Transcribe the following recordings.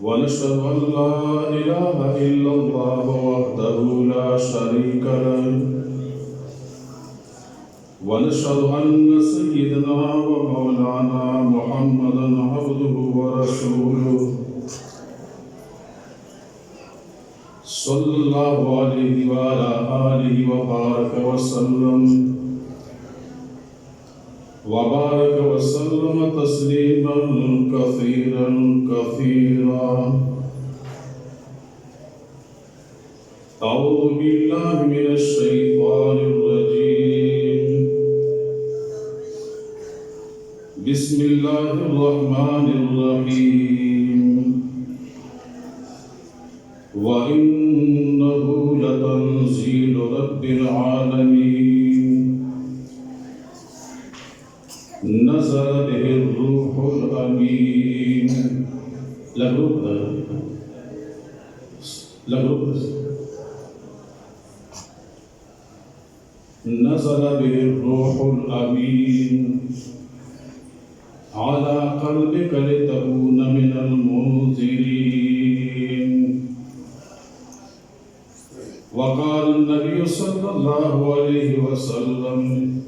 ونشهد أن لا إله إلا الله وحده لا شريك له ونشهد أن سيدنا ومولانا محمدا عبده ورسوله صلى الله عليه وعلى آله وبارك وسلم وبارك وسلم تسليما كثيرا كثيرا أعوذ بالله من الشيطان الرجيم بسم الله الرحمن الرحيم وإنه لتنزيل رب العالمين نزل به الروح الأمين نزل به الروح الأمين على قلبك لتكون من المنذرين وقال النبي صلى الله عليه وسلم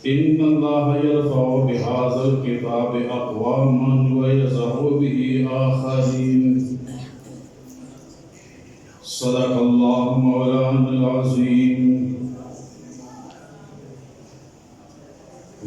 إن الله يرفع بهذا الكتاب أقواما ويزع به آخرين صدق الله مولانا العظيم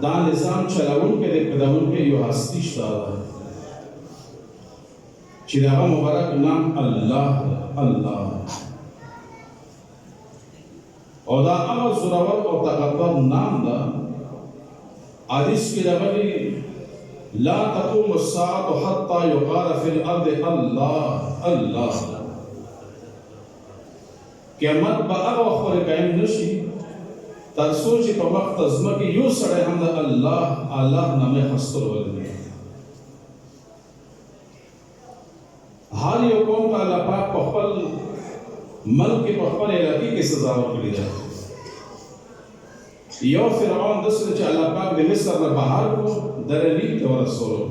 دا نظام چلاونکی دی پدونکی یو هستی شته ده چې د هغه مبارک نام الله الله او دا هغه زورور او طاقتور نام ده. حدیث کې راغلي لا تقوم الساعة حتى يقال في الأرض الله الله. قیامت به هغه وخت پورې قایم نشي تر څو چې په وخت ځمکې یو سړی هم د الله الله نامه خستل ولري. هر یو قوم ته الله پاک په خپل ملک په خپل علاقې کې سزا ورکړې ده. یو فرعون داسې چې الله پاک د مصر نه بهر کړو درلیک ته ورسولو.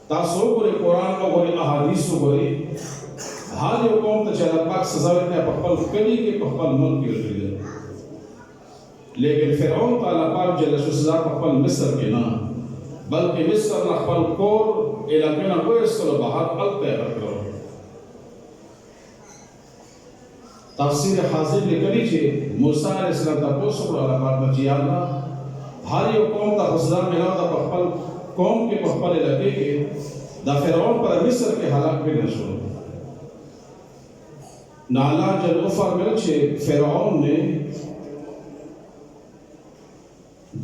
تاسو وګورئ قرآن وګورئ احادیث وګورئ هر یو قوم ته چې الله پاک سزا ورکړي په خپل کلي کې په خپل ملک کې ورکړي ده. لیکن فرعون ته الله پاک جل شانه سزا په خپل مصر کې نه بلکې مصر نه خپل کور علاقې نه وایستلو بهر هلته یې ورکړو. تفسیر حاضر لیکلی چې موسی علیه السلام تپوس وکړو الله پاک نه چې یا الله هر یو قوم ته سزا ملاو ده په خپل قوم کې په خپل علاقې کې دا فرعون پر مصر کې هلاک پرې نه شو. نو اللہ جل فرمائے کہ فرعون نے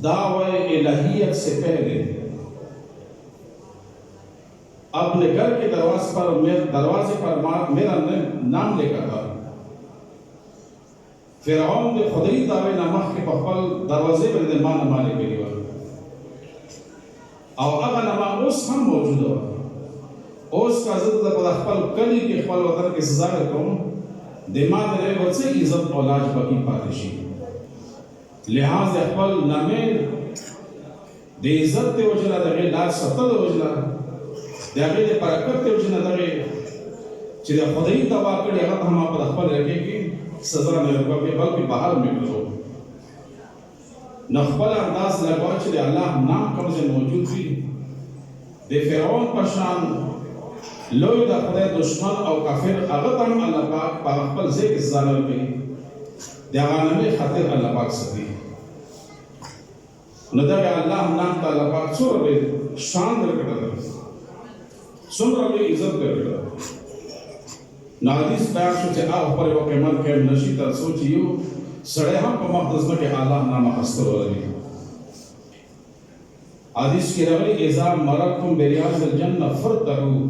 دعوی الہیت سے پہلے اپنے گھر کے دروازے پر میرا نام لکھا تھا. فرعون نے خدای دعوی نامخ کے خپل دروازے پر ما نامه لیکلی و او هغه نامه اوس هم موجوده و. اوس که زه د خپل کلي کې خپل وطن کې سزا کوم د ما د یو څه عزت او لاج باقي پاتې شي. لحاظ خپل نامه د عزت د وجنه دغه لاج ساتل وجنه دغه د برکت د وجنه دغه چې د خدای تبا کړي هغه هم په خپل رکه کې سزا نه ورکوي بلکې بهر میکړو. نو خپل انداز لګاو چې د الله نام کوم ځای موجود وي د فرعون په شان لوی د خدای دشمن او کافر هغه ته هم الله پاک په خپل ځای کې سزا نه ورکوي. د هغه نامې خاطر الله پاک ساتي. نو دغه الله نام ته الله پاک څومره شان ورکړی څومره لوی عزت ورکړی. نو حدیث بیان شو چې هغه پر یو قیمت کې نشي تر څو چې یو سړی هم په مقدس کې الله نام خستل ولري. حدیث کې راغلی اذا مررتم بریاض الجنة فارتعوا،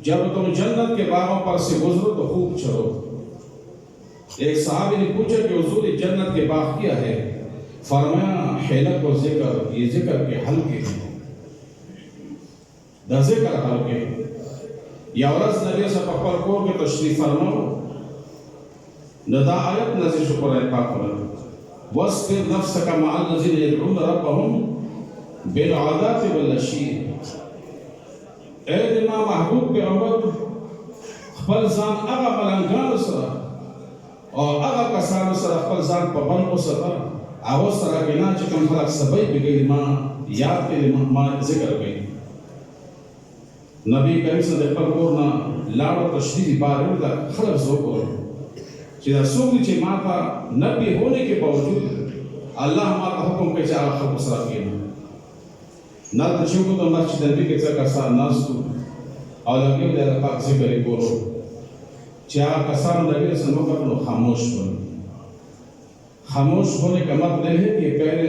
جب تم جنت کے باغوں پر سے گزرو تو خوب چلو. ایک صحابی نے پوچھا کہ حضور جنت کے باغ کیا ہے؟ فرمایا حیلت و ذکر، یہ ذکر کے حلقے ہیں. دا ذکر حلقے یا ورځ نبی صلی الله علیه وسلم کې تشریف فرماو نو دا آیت نازل شو قرآن پاک میں واصبر نفسك مع الذين يدعون ربهم بالغداة والعشي. اے دما محبوب پیغمبر خپل ځان هغه ملنګانو سره او هغه کسانو سره خپل ځان په بند وساته هغه سره بنا چې کوم خلک سبای بګي ما یاد کړي ما ذکر کوي. نبی کریم صلی الله علیه وسلم کورنا لاړو تشریح بارو دا خلک زوکور چې دا څوک چې ما ته نبی ہونے کے باوجود الله ما ته حکم کوي چې هغه خلک سره کېنه. نہ تشو کو تو مسجد نبی کے څخه کسان ناس تو او لګي د پاک ذکر کولو چې هغه کسان نبی رسول الله کو خاموش ول. خاموش ہونے کا مطلب ہے کہ پہلے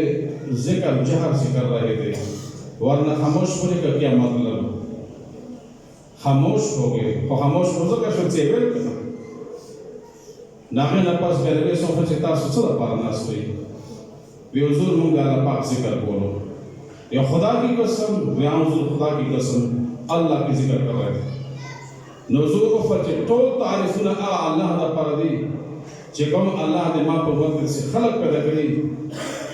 ذکر جہر سے کر رہے تھے ورنہ خاموش ہونے کا کیا مطلب؟ خاموش ہو گئے خاموش ہو ځکه چې ویل ناغه نه پاس غلبې څو چې تاسو څه لپاره ناس وي وی حضور مونږ الله پاک ذکر کولو یا خدا کی قسم وی حضور خدا کی قسم الله کی ذکر کر رہے تھے. نزول کو فرچ ټول تعریفونه الله د پر دی چې کوم الله دې ما په وخت سے خلق پیدا کړی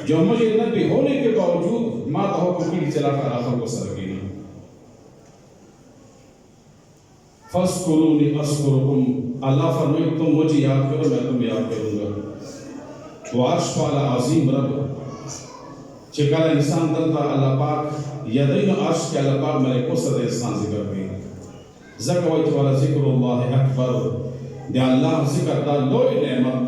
جو مجھے نبی ہونے کے باوجود ما ته حکم کړی چې لا اخر کو سره کړی. فاذکرونی اذکرکم، اللہ فرمائے تم مجھے یاد کرو میں تم یاد کروں گا. وہ عرش والا عظیم رب چې کله انسان دلته الله پاک یدین عرش کې الله پاک ملائکو سره انسان ذکر کوي. ذکر وایي والا ذکر الله اکبر، دی الله ذکر دا لوی نعمت.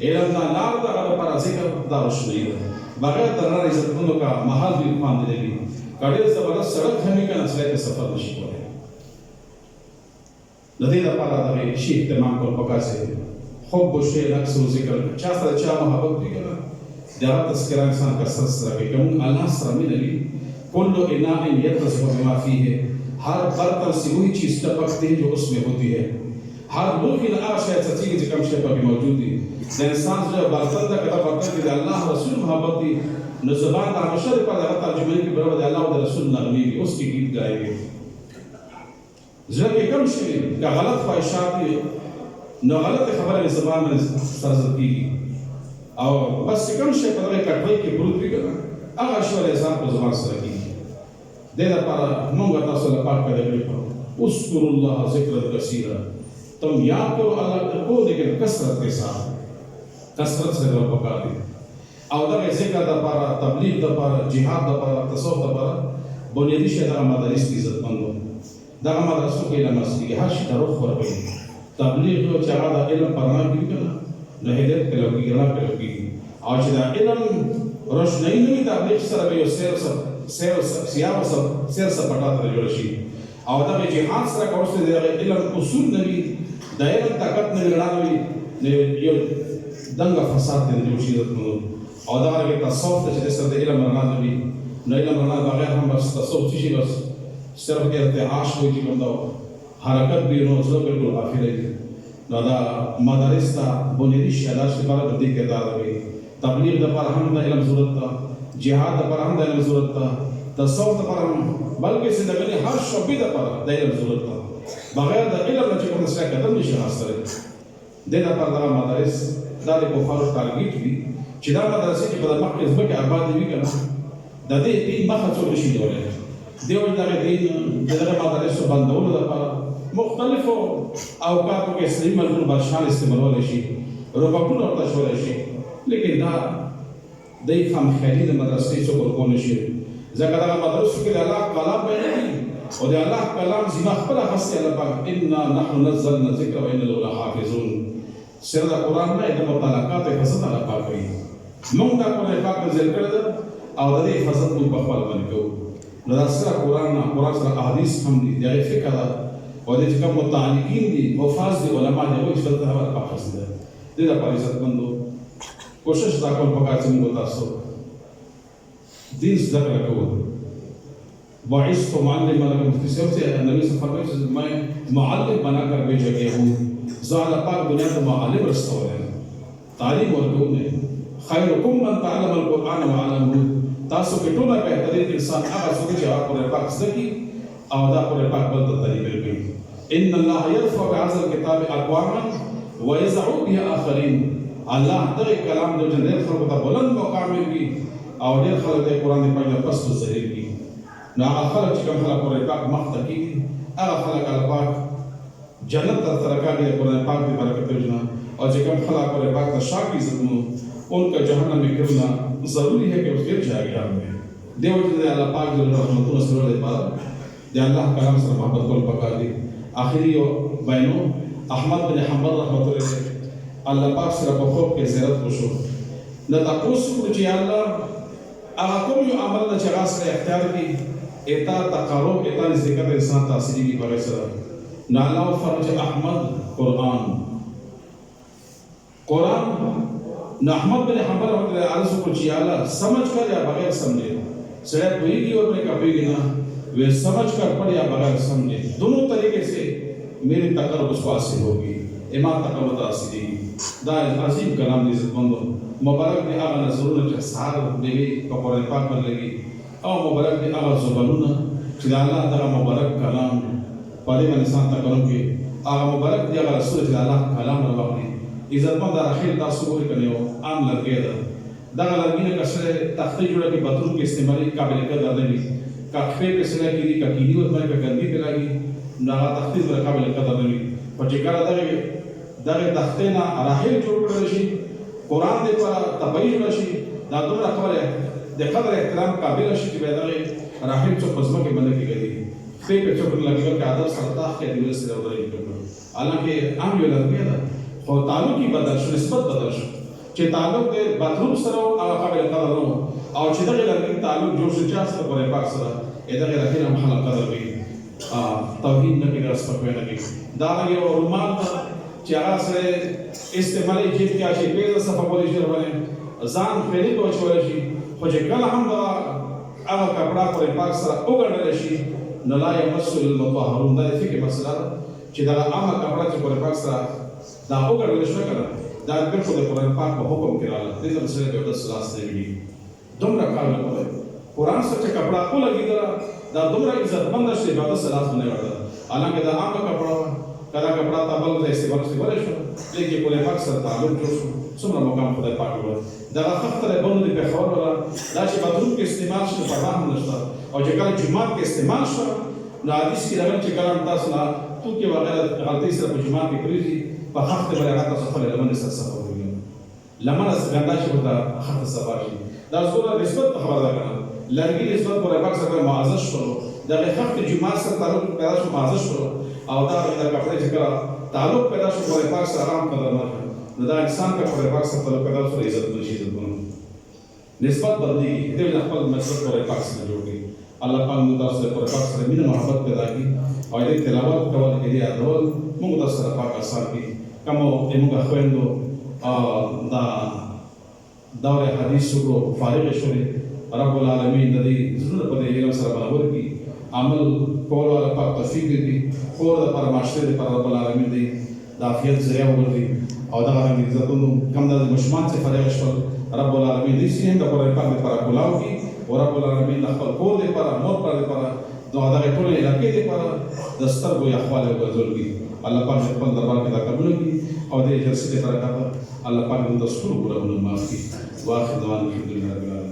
علم دا لار دا غدا پر ذکر دا روشنی دا بغیر درنا عزتمندوں کا محل بھی پاندے بھی کڑے زبردست سڑک ہمیں کا نسلے کے سفر نشی کرے ندی دا پارا دا شی اہتمام کو پکا سے خوب بشے نقص و ذکر چا سر چا محبت بھی کرنا جہاں تذکرہ انسان کا سر سر کے کہ اللہ سر میں نبی کل اناء یترزق بما فیہ ہر برتن سے وہی چیز ٹپکتی ہے جو اس میں ہوتی ہے ہر ممکن آشاء سچی کی کم شے پر موجود ہے انسان جو برتن دا کتا برتن کہ اللہ رسول محبت دی نو زبان دا ہمیشہ دے پر لگتا ترجمے کی برابر اللہ و رسول نغمی گی اس کی گیت گائے گی ذرا کہ کم شے کہ غلط خواہشات نو غلط خبر زبان میں سرزد کی گی اور بس کم شے پر کٹوئی کی برود بھی کرنا اگر شوال احسان پر زبان سر کی دے دا پارا مونگا تاصل پاک کا دے پر اذکر اللہ ذکر کثیرہ تم یاد کرو اللہ کو لیکن کثرت کے ساتھ کثرت سے دل پکا دی او دا ذکر دا پارا تبلیغ دا پارا جہاد دا پارا تصوف دا پارا بنیادی شے دا مدارس کی عزت مندو دا مدرسوں کے علم اصلی ہر شی دا رخ ورگئی تبلیغ جو چاہا دا علم پرانا کی کرنا نہ ہدایت کے لوگی گرنا کے لوگی اور دا علم روشنائی نمی تبلیغ سر بیو سیر سا پٹا تا جوڑشی اور دا جہاد سر کورستے دا علم اصول نبی دا علم طاقت نبی لڑا نبی دنگا فساد دے جو شیرت منو اور دا کہ تصوف تے سر دے علم رنا نبی نہ علم رنا بغیر ہم بس تصوف چیزی بس صرف کے ارتعاش ہوئی جی بندہ حرکت بھی نو ضرور بالکل غافل ہے نو دا مدارس تا بنیادی شہداش کے بارے بدی کردار ہوئی تبلیغ دا پر ہم دا علم ضرورت تا جہاد دا پر ہم دا علم ضرورت تا تصوف دا پر ہم بلکہ زندگی ہر شعبے دا پر دا علم ضرورت تا بغیر دا علم نہ چکر نسلہ قدم نشی حاصل ہے دے دا پر دا مدارس دا دے کفار تارگیٹ بھی چی دا مدرسی کی پدا مقیز بکی آبادی بھی کنا دا دے دین مخد سو نشی دولے دیو دا دین دا مدارس بندول دا پر مختلف اوقاتوں کے اسلام ملکون بادشاہ استعمال ہو لیشی روکاپون اور تشو لیشی لیکن دا دی خام خیلی دا مدرسی سو کرکون لیشی زکر دا مدرسو کے اللہ کلام بینے دی اور دے اللہ کلام زیمہ خبرہ خستی اللہ پاک اِنَّا نَحْنُ نَزَّلْنَا ذِكْرَ وَإِنَّا لَهُ لَحَافِظُونَ سردہ قرآن میں ادھا مطالقات حفظت اللہ پاک ہوئی مونگ دا قرآن پاک نزل کردہ اور دا دی حفظت مو بخوال بنکو ندا سرہ قرآن سرہ احادیث ہم دی دیگه فکر دا اور دی چکم متعلقین دی وفاظ دی علماء دی وہ اشترد حوال پاک حسن دی دی دا پار عزت مندو کوشش دا کل پکار سے مونگو تاسو دین صدق رکھو وعیس کو معلم ملک مفتی سے نبی صلی اللہ علیہ وسلم میں معلم بنا کر بھیجا گیا ہوں زال پاک دنیا تو معلم رستا ہو رہے ہیں تعلیم ورکو نے خیرکم من تعلم القرآن وعلمه تاسو کے ٹولا بہترین انسان آغا سوکی جواب قرآن پاک سدکی او دا قرآن پاک بلد تری ملگئی ان اللہ یرفع بعض الكتاب اقواما ویزعو بها آخرین اللہ در کلام دو جنریل خلق تا بلند مقام ملگی او دیر خلق دے قرآن پاک دا پست و ظہیر کی نا آغا خلق چکم خلق قرآن پاک مختقی آغا خلق اللہ پاک جنت در ترکا گئے قرآن پاک دی برکت جنا اور جکم خلق قرآن پاک تا شاکی زدنو ان کا جہنم میں کرنا ضروری ہے کہ اس گر جائے گا ہمیں دیو جنہیں اللہ پاک جو رحمتون صلی اللہ علیہ وسلم دے اللہ کلام سر محبت کول پکا دی آخری بینو احمد بن حنبل رحمت اللہ اللہ پاک سر بخوب کے زیرت کو شو نتاقوس کو جی اللہ آغا کم یو عمل نہ چگا سر اختیار کی ایتا تقارب ایتا نزدیکت انسان تاثیری کی بغیر سر نالا و فرج احمد قرآن نہ احمد بن حنبل رحمۃ اللہ علیہ کو چیالا سمجھ کر یا بغیر سمجھے سڑے کوئی گی اور میں کبھی گی نہ وہ سمجھ کر پڑھ یا بغیر سمجھے دونوں طریقے سے میری تقرب اس کو حاصل ہوگی ایمان تقرب حاصل ہوگی دا عظیم کلام دی عزت مندو مبارک نے آغا نظرون چا سار دیگی قرآن پاک پر لگی او مبارک نے آغا زبانون چلا اللہ دا مبارک کلام پادی من انسان تقرب کے آغا مبارک دی آغا رسول چلا اللہ کلام رواقی عزت مند رحیل تاسو گوری کنیو عام لرگی دا دا لرگی نے کسر تختی جوڑا کی بطرون کے استعمالی قابل قدر دنگی کخفے پہ سلا کی دی ککینی وطمانی پہ گندی پہ لگی ناغا تختی زبر قابل قدر دنگی پچکارا دا تختی نا رحیل جوڑ کر رشی قرآن دے پا تبایی جوڑا شی دا دون رکھوال ہے دے قدر احترام قابل رشی کی بیدا گئی رحیل چو بزمہ کے بندے کی گئی فے پہ چوکن لگی گا کہ آدھر سرطاق کے دیوئے سے ادھر ہی کرنا حالانکہ عام جو لرگی دا خود تعلق کی بدل شو نسبت بدل شو چې تعلق د بدلون سره او قابل قدر نو او چې دغه لرګي تعلق جوړ شي چې سره پر پاک سره دغه لرګي هم خلق قدر وي توحید نه کې راس پکوي نه کې دا یو رومان چې هغه سره استعمالي جیب کې شي په صفه پولیس باندې ځان خېلي کو چول شي خو چې کله هم دا هغه کپڑا پر پاک سره وګڼل شي نه لا يمسل المطهرون دا فکر مسله چې دا هغه کپڑا چې پر پاک سره دا وګڼل شي کنه دا بالکل د قرآن پاک په حکم کې راغله دې مسله په د سلاس نه ویلي دومره کار وکړي قرآن سره چې کپڑا کو لګیدل دا دومره عزت مند شي په د سلاس نه ورته حالانکه دا هغه کپڑا کله کپڑا تابل ته استعمال شو لیکن قرآن پاک سره تعلق جوړ شو څومره مقام خدای پاک ورته دا خطر باندې په خبر ولا دا چې بدرون کې استعمال شي په رحم نشته او چې کله جمعه کې استعمال شو نو حدیث کې راغلی چې کله تاسو نه تو کې وغیرہ غلطي سره په جمعه کې کړی په خط باندې راته سفر لمن سره سفر وي لمن از ګندا چې په خط سفر شي دا زوره نسبت خبره ده کنه لرګي نسبت پر پاک سره معزز شو دا خط جمعه سره تعلق پیدا شو معزز شو او دا د کپڑے چې کله تعلق پیدا شو پر پاک سره آرام قدر نه نو دا انسان کا پر پاک سره تعلق پیدا شو عزت نشي عزت نسبت بدلی دې خپل مسلک پر پاک سره جوړي الله پاک موږ تاسو پر پاک سره مینه محبت پیدا کړي او دې تلاوت کول کې دې اډول موږ تاسو سره پاک اثر کړي کوم موږ خويندو دا دور حدیث شروع فارغ شوه رب العالمین د دې زړه په دې علم سره برابر کړي عمل کول او پاک توفیق دې خور د پرماشته دې پر رب العالمین دې د عافیت ذریعہ وګرځي او دا غوښتنه عزتونو کم د مشمان څخه فارغ شول رب العالمین دې سین د پر پاک پر کولاو کی او رب العالمین د خپل کور دې پر مور پر دې پر دعا د ټول علاقې دې پر د سترګو یخواله وګرځول کی الله پاک خپل دربار کې دا قبول کړي او دې جلسې ته برکات الله پاک موږ ټول ګناهونه معاف کړي واخر دعوانا الحمدلله رب العالمین